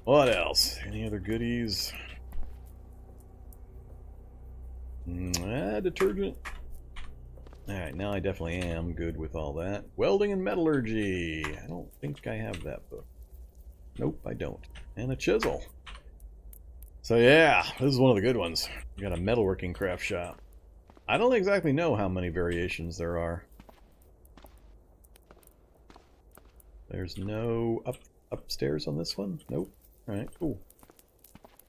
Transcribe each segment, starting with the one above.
What else? Any other goodies? Detergent. Alright, now I definitely am good with all that. Welding and metallurgy. I don't think I have that book. Nope, I don't. And a chisel. So yeah, this is one of the good ones. You got a metalworking craft shop. I don't exactly know how many variations there are. There's no upstairs on this one? Nope. Alright, cool.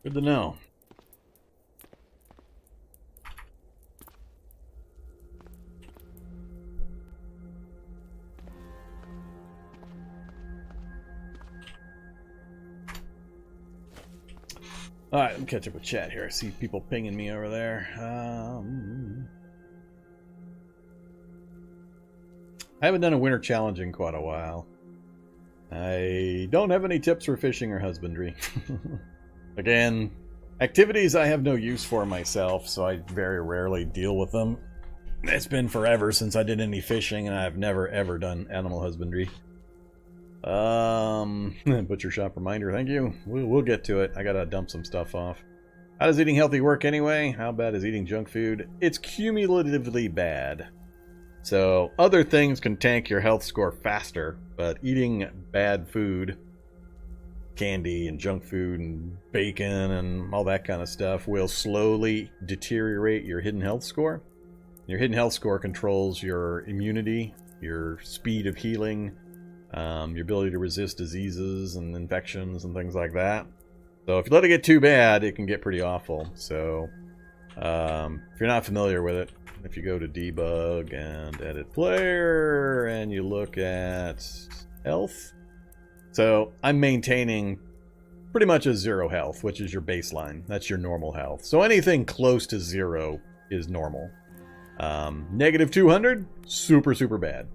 Good to know. Alright, let me catch up with chat here. I see people pinging me over there. I haven't done a winter challenge in quite a while. I don't have any tips for fishing or husbandry. Again, activities I have no use for myself, so I very rarely deal with them. It's been forever since I did any fishing, and I've never ever done animal husbandry. Butcher shop reminder, thank you. We'll get to it. I gotta dump some stuff off. How does eating healthy work anyway? How bad is eating junk food? It's cumulatively bad. So, other things can tank your health score faster, but eating bad food, candy and junk food and bacon and all that kind of stuff will slowly deteriorate your hidden health score. Your hidden health score controls your immunity, your speed of healing, your ability to resist diseases and infections and things like that. So if you let it get too bad, it can get pretty awful. So if you're not familiar with it, if you go to debug and edit player and you look at health, so I'm maintaining pretty much a 0 health, which is your baseline. That's your normal health. So anything close to 0 is normal. Negative 200, super bad.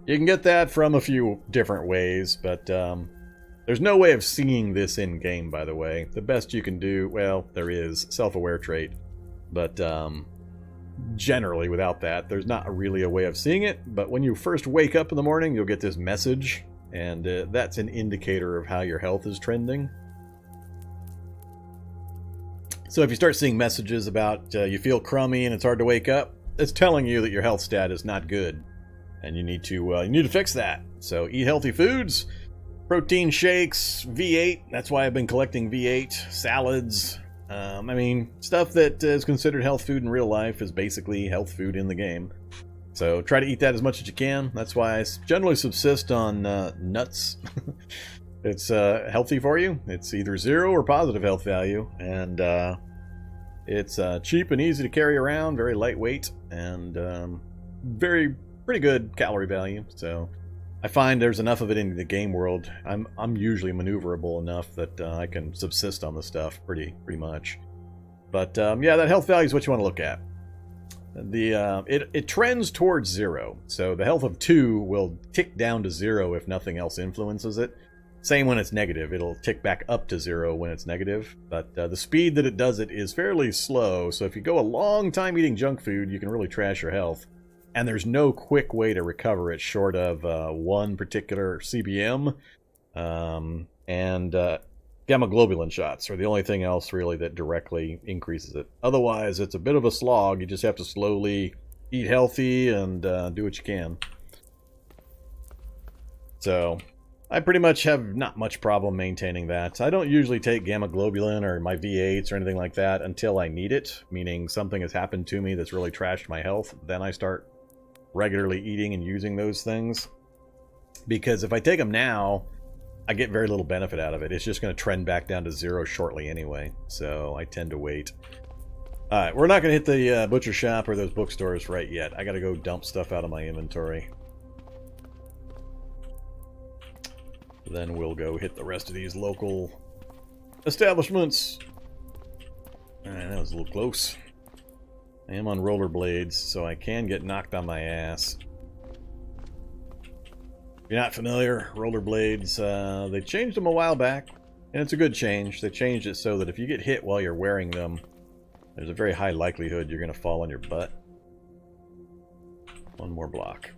You can get that from a few different ways, but there's no way of seeing this in-game, by the way. The best you can do, well, there is self-aware trait, but generally without that, there's not really a way of seeing it. But when you first wake up in the morning, you'll get this message, and that's an indicator of how your health is trending. So if you start seeing messages about you feel crummy and it's hard to wake up, it's telling you that your health stat is not good. And you need to fix that. So eat healthy foods, protein shakes, V8. That's why I've been collecting V8, salads. I mean, stuff that is considered health food in real life is basically health food in the game. So try to eat that as much as you can. That's why I generally subsist on nuts. It's healthy for you. It's either 0 or positive health value, and it's cheap and easy to carry around, very lightweight, and pretty good calorie value. So I find there's enough of it in the game world. I'm usually maneuverable enough that I can subsist on the stuff pretty much. But yeah, that health value is what you want to look at. It trends towards 0. So the health of 2 will tick down to 0 if nothing else influences it. Same when it's negative. It'll tick back up to 0 when it's negative. But the speed that it does it is fairly slow. So if you go a long time eating junk food, you can really trash your health. And there's no quick way to recover it short of one particular CBM and gamma globulin shots are the only thing else really that directly increases it. Otherwise, it's a bit of a slog. You just have to slowly eat healthy and do what you can. So I pretty much have not much problem maintaining that. I don't usually take gamma globulin or my V8s or anything like that until I need it, meaning something has happened to me that's really trashed my health. Then I start regularly eating and using those things, because if I take them now, I get very little benefit out of it. It's just going to trend back down to 0 shortly anyway, so I tend to wait. Alright, we're not going to hit the butcher shop or those bookstores right yet. I got to go dump stuff out of my inventory. Then we'll go hit the rest of these local establishments. Alright, that was a little close. I am on rollerblades, so I can get knocked on my ass. If you're not familiar, rollerblades, they changed them a while back, and it's a good change. They changed it so that if you get hit while you're wearing them, there's a very high likelihood you're going to fall on your butt. One more block.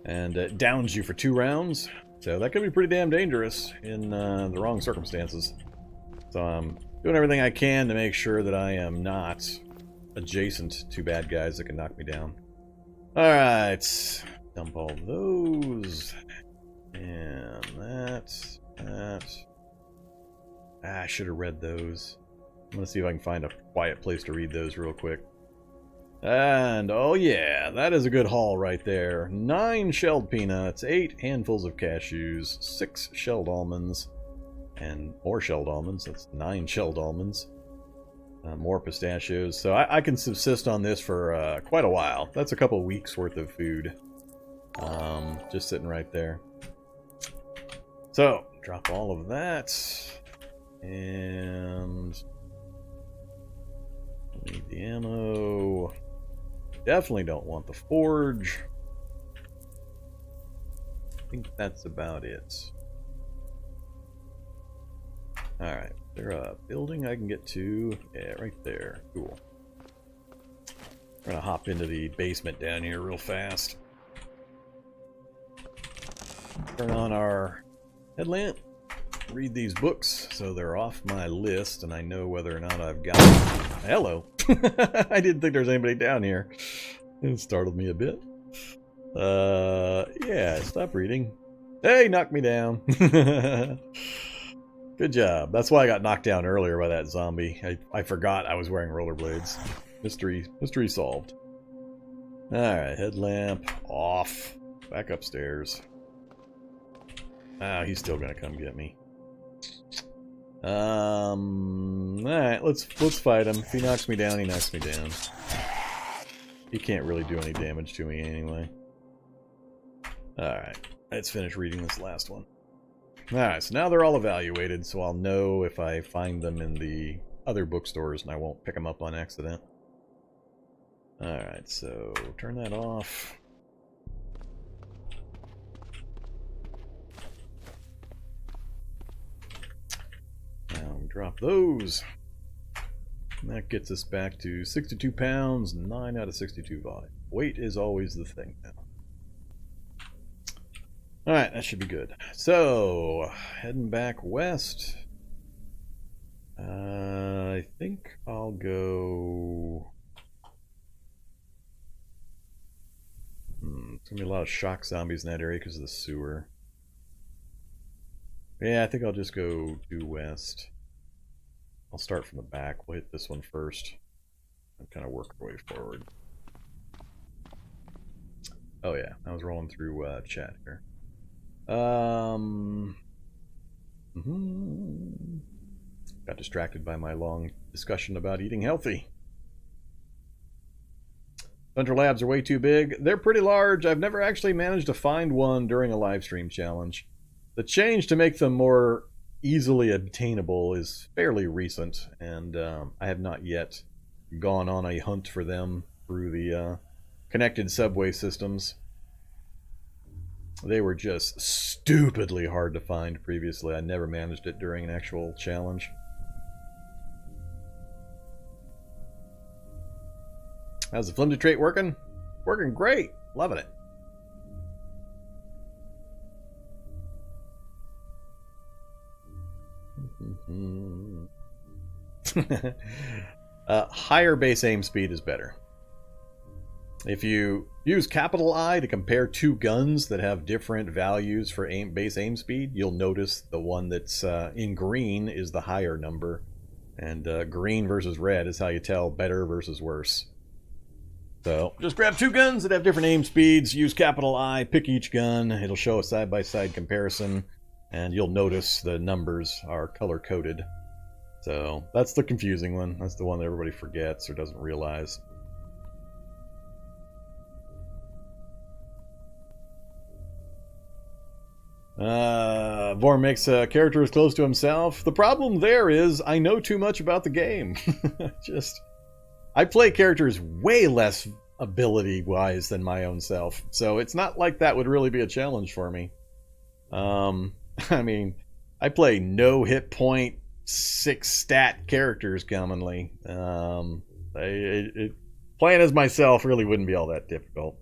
And it downs you for 2 rounds. So that could be pretty damn dangerous in the wrong circumstances. So I'm doing everything I can to make sure that I am not adjacent to bad guys that can knock me down. Alright. Dump all those. And that. I should have read those. I'm going to see if I can find a quiet place to read those real quick. And, oh yeah, that is a good haul right there. 9 shelled peanuts, 8 handfuls of cashews, 6 shelled almonds, and more shelled almonds. That's 9 shelled almonds. More pistachios. So I can subsist on this for quite a while. That's a couple weeks worth of food. Just sitting right there. So, drop all of that. And need the ammo. Definitely don't want the forge. I think that's about it. Alright, there a building I can get to? Yeah, right there. Cool. We're gonna hop into the basement down here real fast. Turn on our headlamp. Read these books so they're off my list and I know whether or not I've got them. Hello. I didn't think there was anybody down here. It startled me a bit. Yeah, stop reading. Hey, knock me down. Good job. That's why I got knocked down earlier by that zombie. I forgot I was wearing rollerblades. Mystery solved. Alright, headlamp off. Back upstairs. Ah, he's still gonna come get me. Alright, let's fight him. If he knocks me down, he knocks me down. He can't really do any damage to me anyway. Alright, let's finish reading this last one. Alright, so now they're all evaluated, so I'll know if I find them in the other bookstores and I won't pick them up on accident. Alright, so turn that off. Now drop those. And that gets us back to 62 pounds, 9 out of 62 volume. Weight is always the thing now. Alright, that should be good. So, heading back west. I think I'll go... There's going to be a lot of shock zombies in that area because of the sewer. Yeah, I think I'll just go due west. I'll start from the back. We'll hit this one first. And kind of work our way forward. Oh yeah, I was rolling through chat here. Got distracted by my long discussion about eating healthy. Thunder Labs are way too big. They're pretty large. I've never actually managed to find one during a live stream challenge. The change to make them more easily obtainable is fairly recent, and I have not yet gone on a hunt for them through the connected subway systems. They were just stupidly hard to find previously. I never managed it during an actual challenge. How's the Flimsy trait working? Working great. Loving it. Higher base aim speed is better. If you use capital I to compare two guns that have different values for base aim speed, you'll notice the one that's in green is the higher number. And green versus red is how you tell better versus worse. So just grab two guns that have different aim speeds, use capital I, pick each gun, it'll show a side-by-side comparison, and you'll notice the numbers are color-coded. So that's the confusing one. That's the one that everybody forgets or doesn't realize. Vorm makes a character as close to himself. The problem there is I know too much about the game. I play characters way less ability-wise than my own self, so it's not like that would really be a challenge for me. I mean, I play no hit point, 6 stat characters commonly. Playing as myself really wouldn't be all that difficult.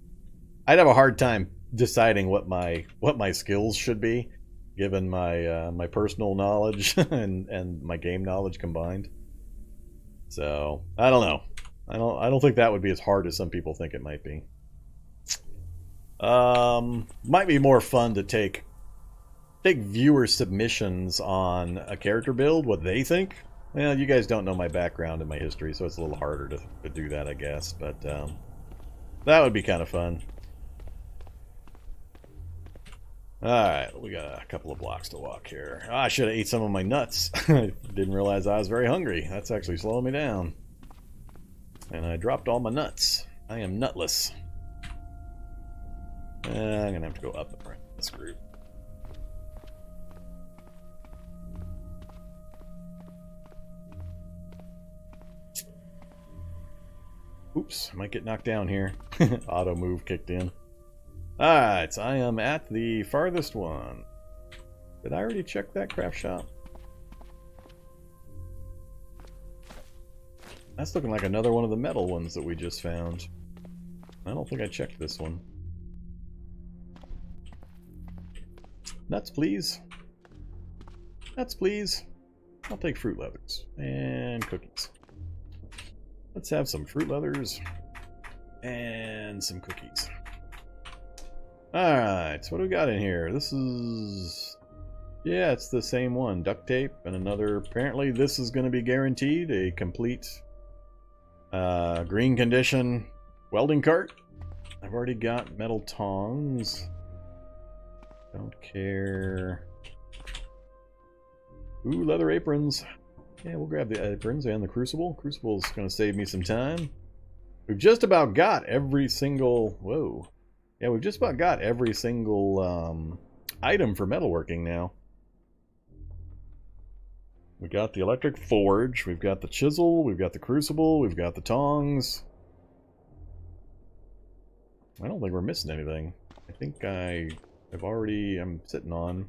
I'd have a hard time deciding what my skills should be, given my my personal knowledge and my game knowledge combined. So I don't know. I don't think that would be as hard as some people think it might be. Might be more fun to take viewer submissions on a character build, what they think. Well, you guys don't know my background and my history, so it's a little harder to do that, I guess. But that would be kind of fun. Alright, we got a couple of blocks to walk here. Oh, I should have ate some of my nuts. I didn't realize I was very hungry. That's actually slowing me down. And I dropped all my nuts. I am nutless. I'm going to have to go up and right this group. Oops, I might get knocked down here. Auto move kicked in. Alright, so I am at the farthest one. Did I already check that craft shop? That's looking like another one of the metal ones that we just found. I don't think I checked this one. Nuts, please. Nuts, please. I'll take fruit leathers. And cookies. Let's have some fruit leathers. And some cookies. Alright, so what do we got in here? This is... yeah, it's the same one. Duct tape and another... apparently this is going to be guaranteed a complete green condition welding cart. I've already got metal tongs. Don't care. Ooh, leather aprons. Yeah, we'll grab the aprons and the crucible. Crucible's going to save me some time. We've just about got every single... whoa. Yeah, we've just about got every single item for metalworking now. We got the electric forge, we've got the chisel, we've got the crucible, we've got the tongs. I don't think we're missing anything. I think I'm sitting on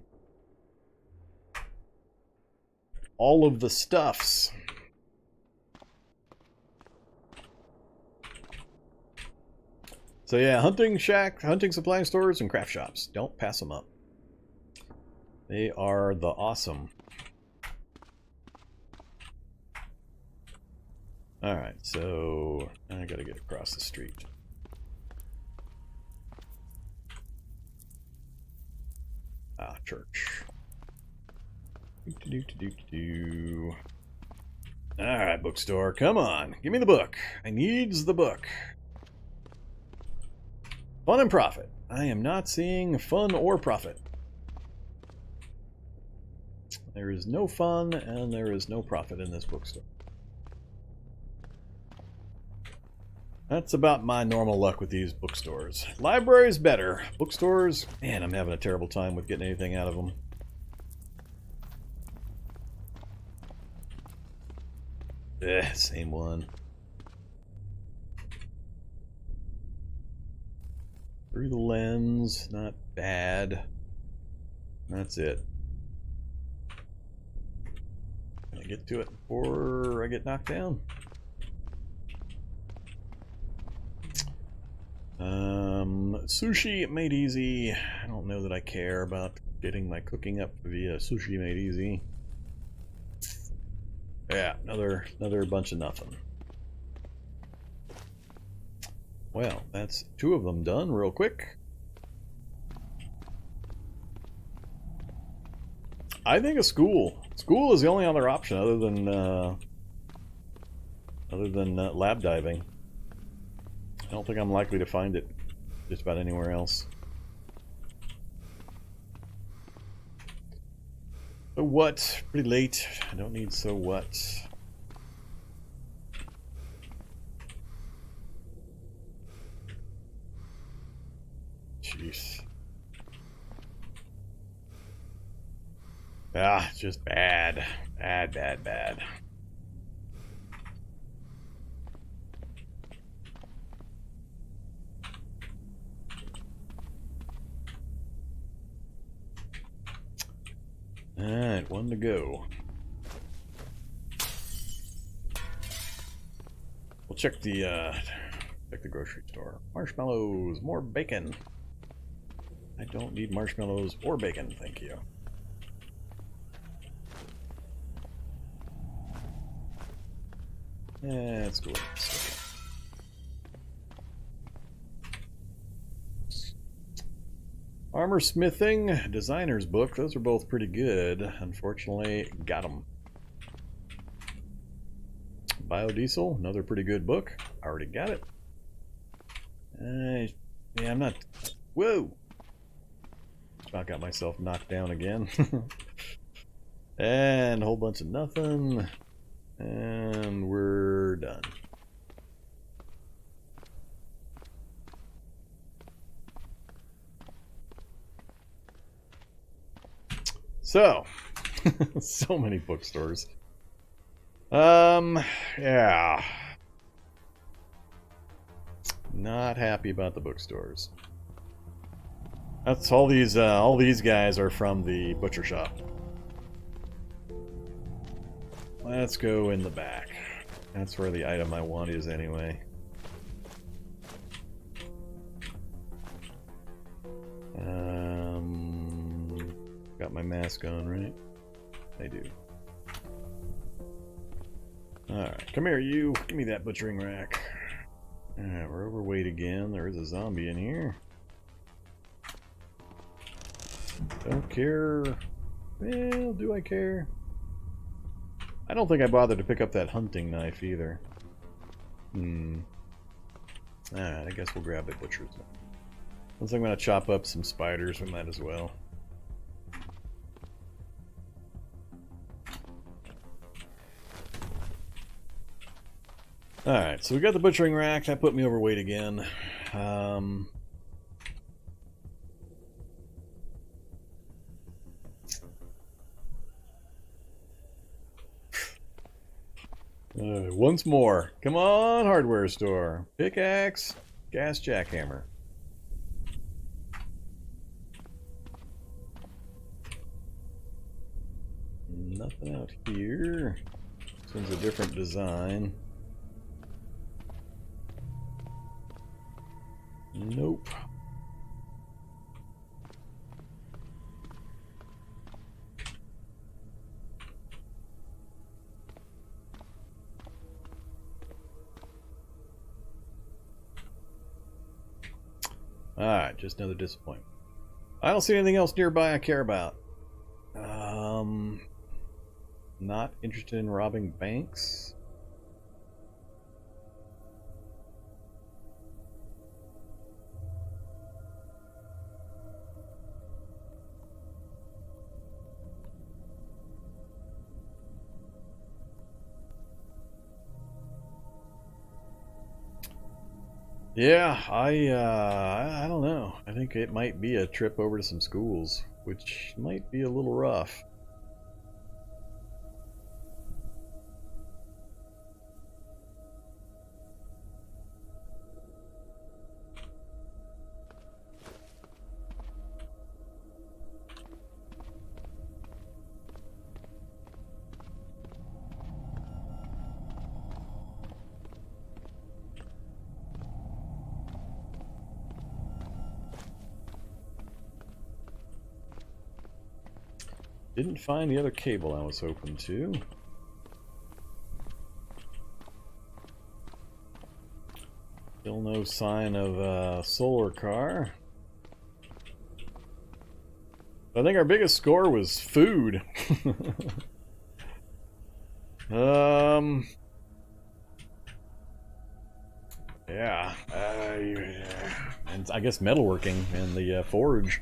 all of the stuffs. So yeah, hunting shack, hunting supply stores, and craft shops. Don't pass them up. They are the awesome. Alright, so I gotta get across the street. Ah, church. Alright, bookstore, come on. Give me the book. I needs the book. Fun and profit. I am not seeing fun or profit. There is no fun and there is no profit in this bookstore. That's about my normal luck with these bookstores. Libraries better. Bookstores, man, I'm having a terrible time with getting anything out of them. Same one. Through the lens, not bad. That's it. Can I get to it before I get knocked down? Sushi made easy. I don't know that I care about getting my cooking up via sushi made easy. Yeah, another bunch of nothing. Well, that's two of them done real quick. I think a school. School is the only other option other than lab diving. I don't think I'm likely to find it just about anywhere else. So what? Pretty late. I don't need so what. Jeez. Ah, just bad. Bad. Alright, one to go. We'll check the grocery store. Marshmallows, more bacon. I don't need marshmallows or bacon, thank you. Let's go ahead and stick it. Armor smithing, designer's book. Those are both pretty good. Unfortunately, got them. Biodiesel, another pretty good book. Already got it. Yeah, I'm not... Whoa! I got myself knocked down again. And a whole bunch of nothing. And we're done. So, so many bookstores. Yeah. Not happy about the bookstores. That's all these guys are from the butcher shop. Let's go in the back. That's where the item I want is anyway. Got my mask on, right? I do. Alright, come here, you. Give me that butchering rack. Alright, we're overweight again. There is a zombie in here. Don't care. Well, do I care? I don't think I bothered to pick up that hunting knife either. Alright, I guess we'll grab the butcher's knife. Once I'm going to chop up some spiders, we might as well. Alright, so we got the butchering rack. That put me overweight again. Once more. Come on, hardware store. Pickaxe, gas jackhammer. Nothing out here. This one's a different design. Nope. Alright, just another disappointment. I don't see anything else nearby I care about. Not interested in robbing banks. Yeah, I don't know. I think it might be a trip over to some schools, which might be a little rough. Didn't find the other cable I was hoping to. Still no sign of a solar car. I think our biggest score was food. Yeah. And I guess metalworking and the forge.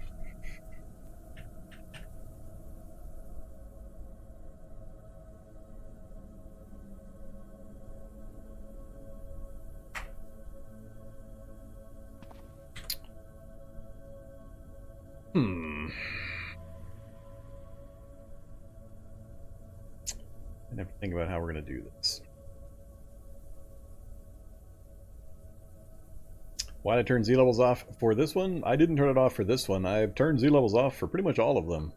I have to think about how we're going to do this. Why did I turn Z levels off for this one? I didn't turn it off for this one. I've turned Z levels off for pretty much all of them.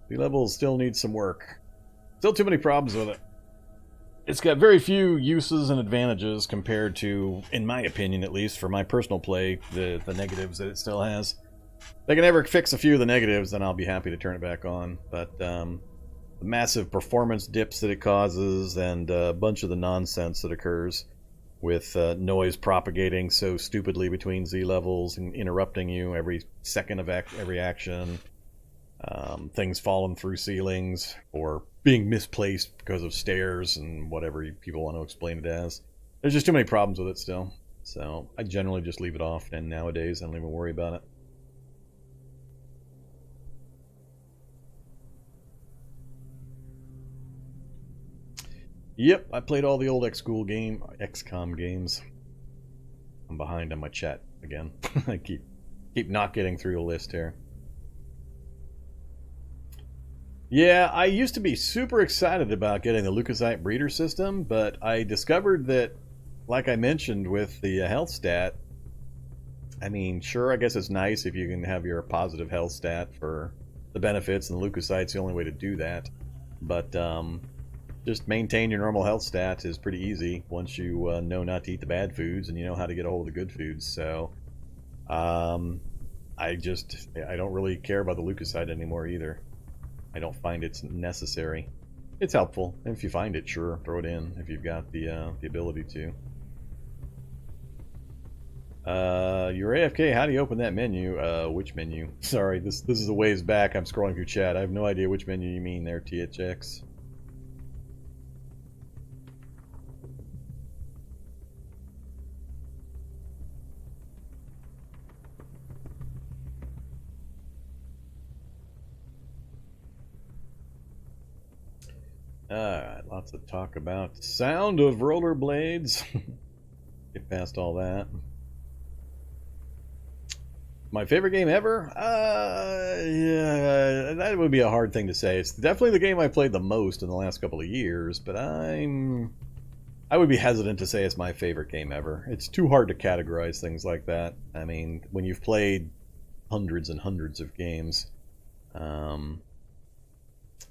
Z levels still need some work. Still too many problems with it. It's got very few uses and advantages compared to, in my opinion at least, for my personal play, the negatives that it still has. they can ever fix a few of the negatives, then I'll be happy to turn it back on. But the massive performance dips that it causes, and a bunch of the nonsense that occurs with noise propagating so stupidly between Z levels and interrupting you every second of every action, things falling through ceilings or being misplaced because of stairs and whatever people want to explain it as. There's just too many problems with it still. So I generally just leave it off, and nowadays I don't even worry about it. Yep, I played all the old XCOM games. I'm behind on my chat again. I keep not getting through the list here. Yeah, I used to be super excited about getting the leukocyte breeder system, but I discovered that, like I mentioned with the health stat, I mean, sure, I guess it's nice if you can have your positive health stat for the benefits, and the leukocyte's the only way to do that. But just maintain your normal health stat is pretty easy once you know not to eat the bad foods and you know how to get a hold of the good foods. So I don't really care about the leukocyte anymore either. I don't find it's necessary. It's helpful. If you find it, sure, throw it in if you've got the ability to. You're AFK. How do you open that menu? Which menu? Sorry, this is a ways back. I'm scrolling through chat. I have no idea which menu you mean there, THX. Alright, lots of talk about sound of rollerblades. Get past all that. My favorite game ever? Yeah, that would be a hard thing to say. It's definitely the game I played the most in the last couple of years, but I would be hesitant to say it's my favorite game ever. It's too hard to categorize things like that. I mean, when you've played hundreds and hundreds of games,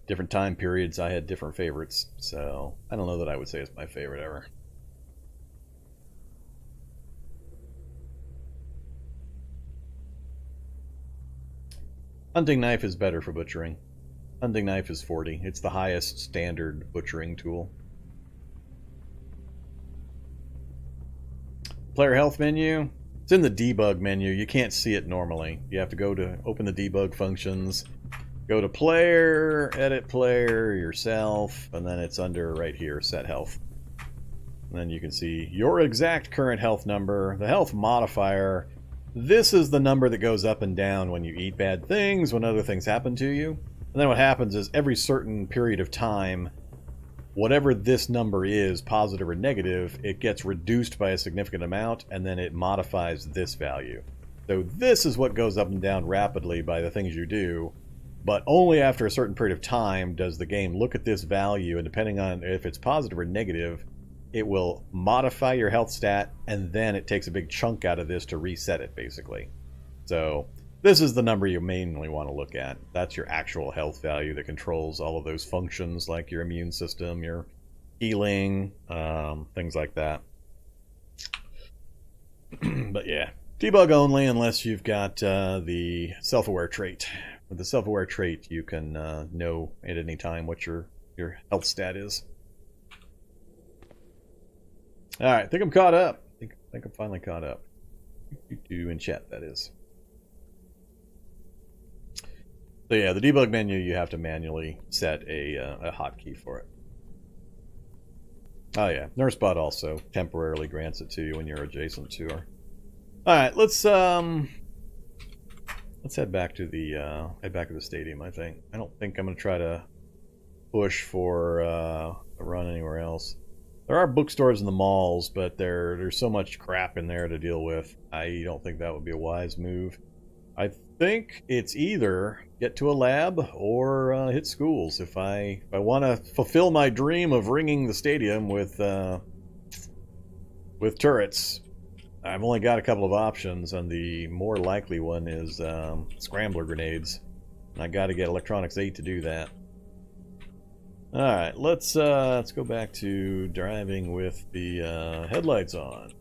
different time periods, I had different favorites, so I don't know that I would say it's my favorite ever. Hunting knife is better for butchering. Hunting knife is 40. It's the highest standard butchering tool. Player health menu. It's in the debug menu. You can't see it normally. You have to go to open the debug functions, go to player, edit player, yourself, and then it's under right here, set health. And then you can see your exact current health number, the health modifier. This is the number that goes up and down when you eat bad things, when other things happen to you. And then what happens is every certain period of time, whatever this number is, positive or negative, it gets reduced by a significant amount, and then it modifies this value. So this is what goes up and down rapidly by the things you do, but only after a certain period of time does the game look at this value, and depending on if it's positive or negative, it will modify your health stat, and then it takes a big chunk out of this to reset it, basically. So this is the number you mainly want to look at. That's your actual health value that controls all of those functions, like your immune system, your healing, things like that. But yeah, debug only unless you've got the self-aware trait. With the self-aware trait, you can know at any time what your health stat is. Alright, I think I'm caught up. I think I'm finally caught up. In chat, that is. So yeah, the debug menu, you have to manually set a hotkey for it. Oh yeah, NurseBot also temporarily grants it to you when you're adjacent to her. Alright, let's head back to the stadium, I think. I don't think I'm gonna try to push for a run anywhere else. There are bookstores in the malls, but there's so much crap in there to deal with. I don't think that would be a wise move. I think it's either get to a lab or hit schools. If I want to fulfill my dream of ringing the stadium with turrets, I've only got a couple of options, and the more likely one is scrambler grenades. And I got to get Electronics 8 to do that. Alright, let's go back to driving with the headlights on.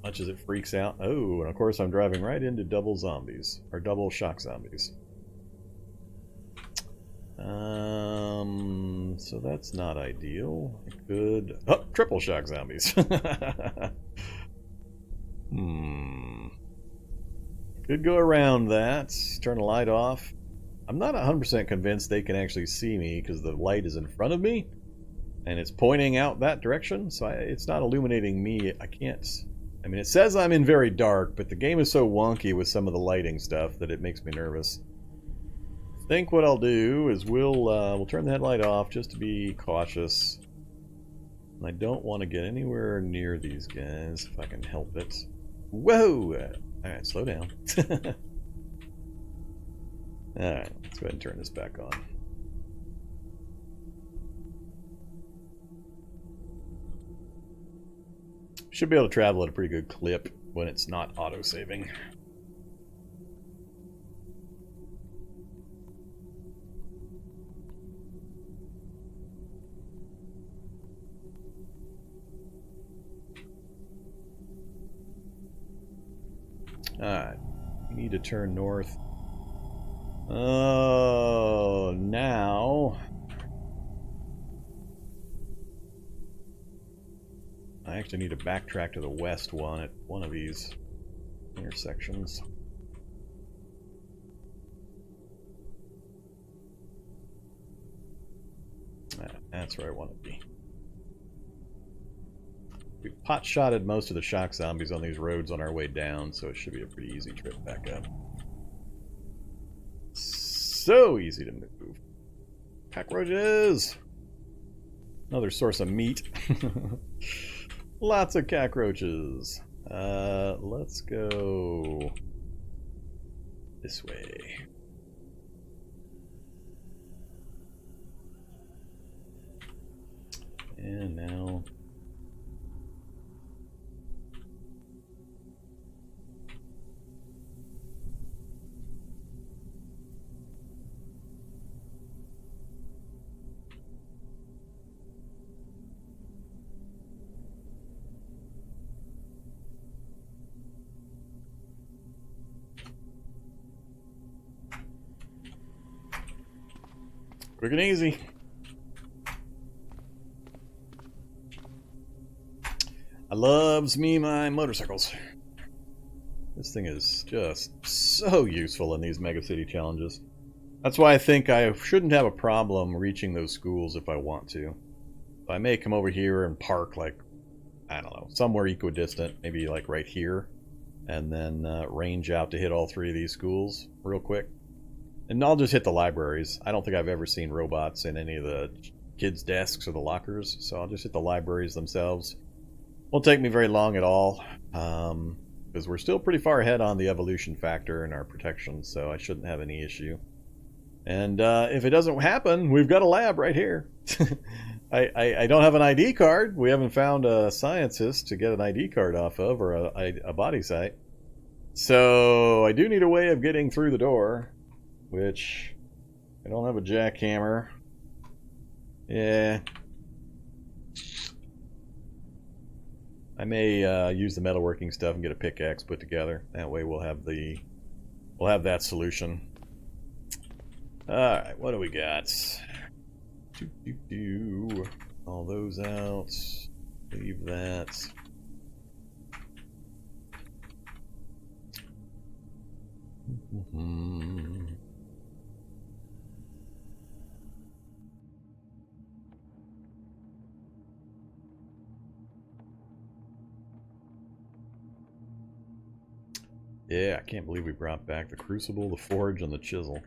Much as it freaks out. Oh, and of course I'm driving right into double zombies. Or double shock zombies. So that's not ideal. I could... Oh, triple shock zombies. Could go around that. Turn the light off. I'm not 100% convinced they can actually see me because the light is in front of me. And it's pointing out that direction. So it's not illuminating me. I can't... I mean, it says I'm in very dark, but the game is so wonky with some of the lighting stuff that it makes me nervous. I think what I'll do is we'll turn the headlight off just to be cautious. And I don't want to get anywhere near these guys if I can help it. Whoa! Alright, slow down. Alright, let's go ahead and turn this back on. Should be able to travel at a pretty good clip when it's not auto-saving. Alright, we need to turn north. Oh, now... I actually need to backtrack to the west one at one of these intersections. That's where I want to be. We pot-shotted most of the shock zombies on these roads on our way down, so it should be a pretty easy trip back up. So easy to move. Cockroaches! Another source of meat. Lots of cockroaches. Let's go this way. And now... quick and easy. I loves me my motorcycles. This thing is just so useful in these mega city challenges. That's why I think I shouldn't have a problem reaching those schools if I want to. I may come over here and park like, I don't know, somewhere equidistant, maybe like right here, and then range out to hit all three of these schools real quick. And I'll just hit the libraries. I don't think I've ever seen robots in any of the kids' desks or the lockers, so I'll just hit the libraries themselves. Won't take me very long at all, because we're still pretty far ahead on the evolution factor and our protection, so I shouldn't have any issue. And if it doesn't happen, we've got a lab right here. I don't have an ID card. We haven't found a scientist to get an ID card off of, or a body site. So I do need a way of getting through the door. Which, I don't have a jackhammer. Yeah. I may use the metalworking stuff and get a pickaxe put together. That way we'll have that solution. Alright, what do we got? All those out. Leave that. Yeah, I can't believe we brought back the crucible, the forge, and the chisel.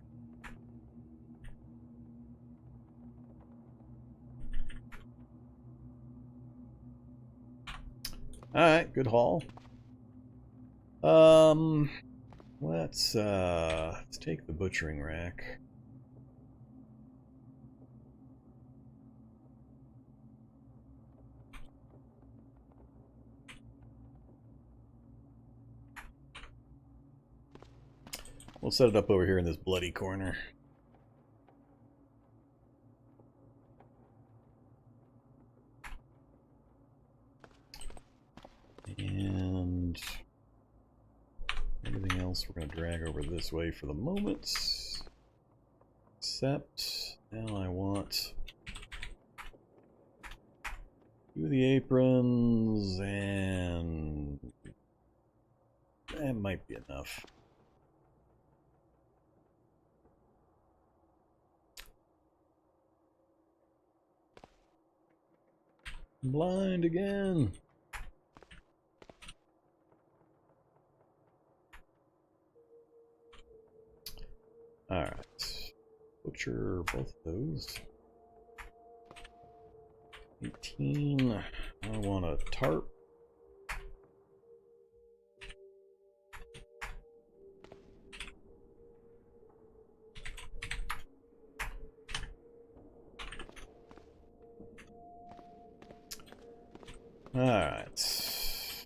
Alright, good haul. Let's take the butchering rack. We'll set it up over here in this bloody corner. And else we're going to drag over this way for the moment. Except, now I want 2 of the aprons, and that might be enough. Blind again. Alright. Butcher both of those. 18. I want a tarp. Alright.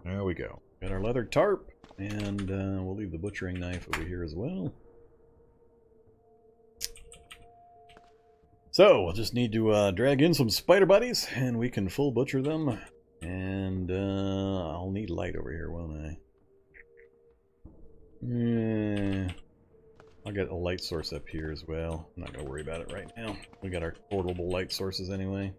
There we go. Got our leather tarp, and we'll leave the butchering knife over here as well. So, we'll just need to drag in some spider buddies, and we can full butcher them. And I'll need light over here, won't I? Yeah. I'll get a light source up here as well. I'm not going to worry about it right now. We got our portable light sources anyway.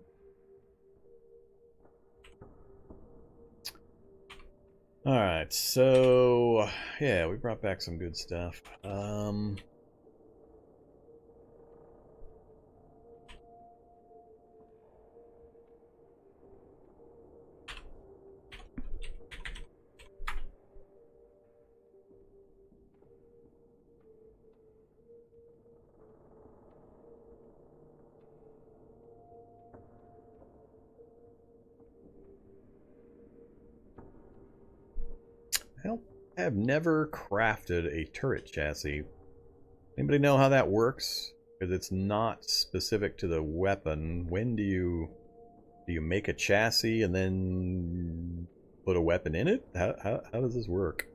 Alright, so yeah, we brought back some good stuff. I have never crafted a turret chassis. Anybody know how that works? Because it's not specific to the weapon. When do you make a chassis and then put a weapon in it? How does this work?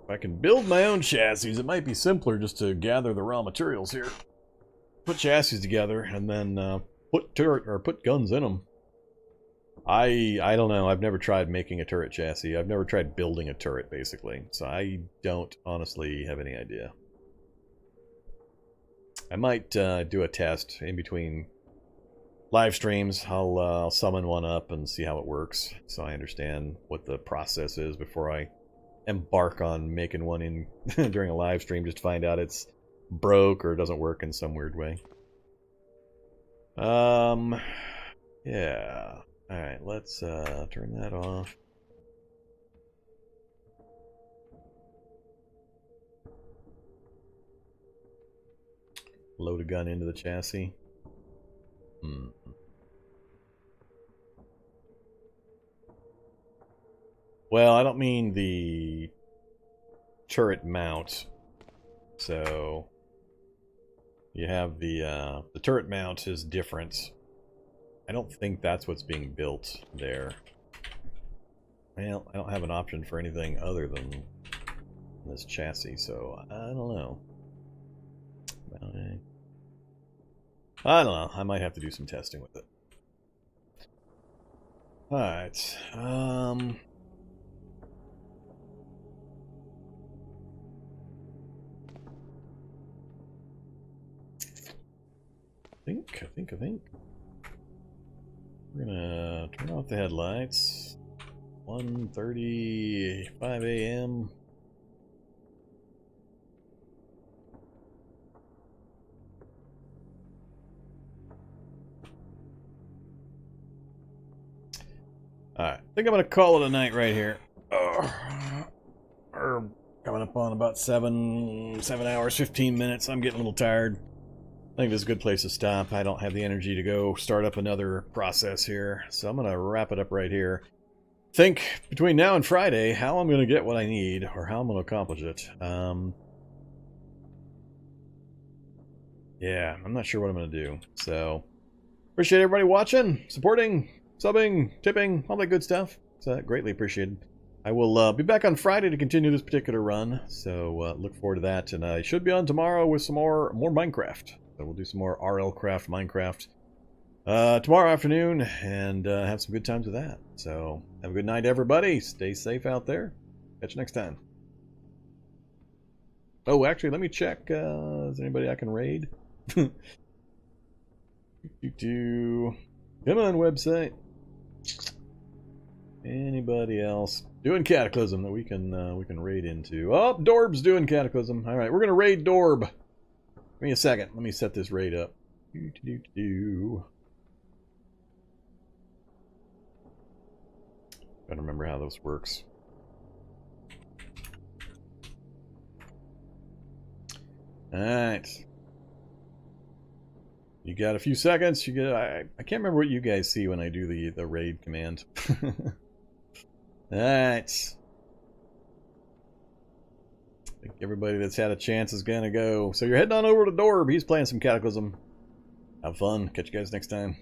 If I can build my own chassis, it might be simpler just to gather the raw materials here. Put chassis together and then put guns in them. I don't know. I've never tried making a turret chassis. I've never tried building a turret, basically. So I don't honestly have any idea. I might do a test in between live streams. I'll summon one up and see how it works, so I understand what the process is before I embark on making one in during a live stream, just to find out it's broke or doesn't work in some weird way. Yeah. Alright, let's turn that off. Load a gun into the chassis. Well, I don't mean the turret mount. So you have the turret mount is different. I don't think that's what's being built there. Well, I don't have an option for anything other than this chassis, so I don't know. I don't know. I might have to do some testing with it. Alright. I think. We're gonna turn off the headlights. 1:35 a.m. Alright, I think I'm gonna call it a night right here. We're coming up on about 7 hours, 15 minutes. I'm getting a little tired. I think this is a good place to stop. I don't have the energy to go start up another process here, so I'm going to wrap it up right here. Think between now and Friday how I'm going to get what I need, or how I'm going to accomplish it. Yeah, I'm not sure what I'm going to do. So, appreciate everybody watching, supporting, subbing, tipping, all that good stuff. It's greatly appreciated. I will be back on Friday to continue this particular run, so look forward to that. And I should be on tomorrow with some more Minecraft. So we'll do some more RL Craft Minecraft tomorrow afternoon, and have some good times with that. So have a good night, everybody. Stay safe out there. Catch you next time. Oh, actually, let me check. Is there anybody I can raid? Come on, website. Anybody else doing Cataclysm that we can raid into? Oh, Dorb's doing Cataclysm. All right, we're gonna raid Dorb. Give me a second. Let me set this raid up. Gotta remember how this works. All right. You got a few seconds. You get. I can't remember what you guys see when I do the raid command. Alright. I think everybody that's had a chance is gonna go. So you're heading on over to Dorb. He's playing some Cataclysm. Have fun. Catch you guys next time.